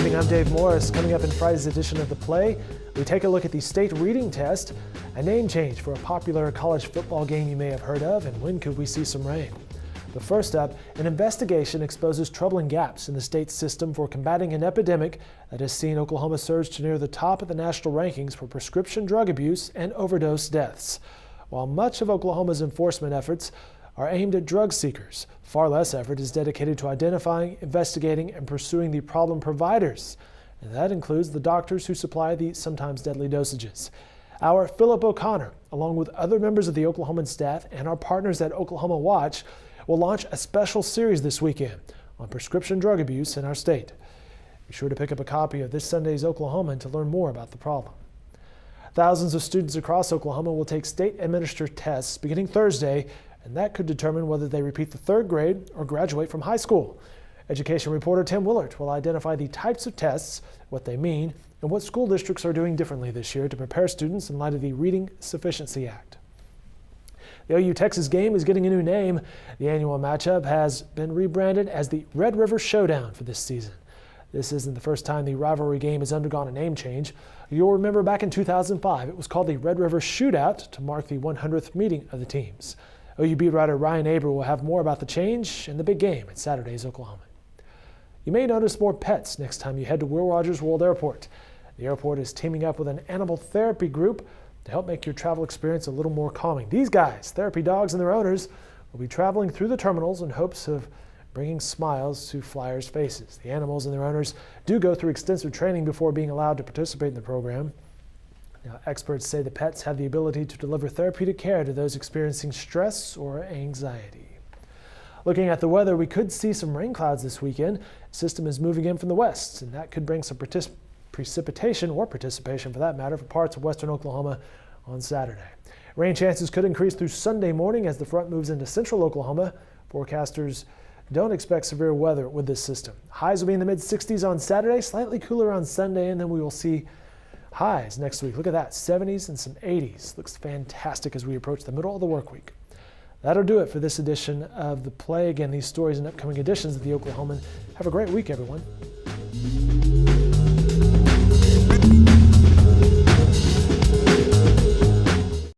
Morning, I'm Dave Morris. Coming up in Friday's edition of The Play, we take a look at the state reading test, a name change for a popular college football game you may have heard of, and when could we see some rain? But first up, an investigation exposes troubling gaps in the state's system for combating an epidemic that has seen Oklahoma surge to near the top of the national rankings for prescription drug abuse and overdose deaths. While much of Oklahoma's enforcement efforts are aimed at drug seekers, far less effort is dedicated to identifying, investigating, and pursuing the problem providers. And that includes the doctors who supply the sometimes deadly dosages. Our Philip O'Connor, along with other members of the Oklahoman staff and our partners at Oklahoma Watch, will launch a special series this weekend on prescription drug abuse in our state. Be sure to pick up a copy of this Sunday's Oklahoman to learn more about the problem. Thousands of students across Oklahoma will take state-administered tests beginning Thursday, and that could determine whether they repeat the third grade or graduate from high school. Education reporter Tim Willert will identify the types of tests, what they mean, and what school districts are doing differently this year to prepare students in light of the Reading Sufficiency Act. The OU-Texas game is getting a new name. The annual matchup has been rebranded as the Red River Showdown for this season. This isn't the first time the rivalry game has undergone a name change. You'll remember back in 2005, it was called the Red River Shootout to mark the 100th meeting of the teams. OU beat writer Ryan Aber will have more about the change and the big game at Saturday's Oklahoma. You may notice more pets next time you head to Will Rogers World Airport. The airport is teaming up with an animal therapy group to help make your travel experience a little more calming. These guys, therapy dogs and their owners, will be traveling through the terminals in hopes of bringing smiles to flyers' faces. The animals and their owners do go through extensive training before being allowed to participate in the program. Now, experts say the pets have the ability to deliver therapeutic care to those experiencing stress or anxiety. Looking at the weather, we could see some rain clouds this weekend. The system is moving in from the west, and that could bring some precipitation, or participation for that matter, for parts of western Oklahoma on Saturday. Rain chances could increase through Sunday morning as the front moves into central Oklahoma. Forecasters don't expect severe weather with this system. Highs will be in the mid-60s on Saturday, slightly cooler on Sunday, and then we will see highs next week. Look at that, 70s and some 80s. Looks fantastic as we approach the middle of the work week. That'll do it for this edition of The Play. Again, these stories and upcoming editions of the Oklahoman. Have a great week, everyone.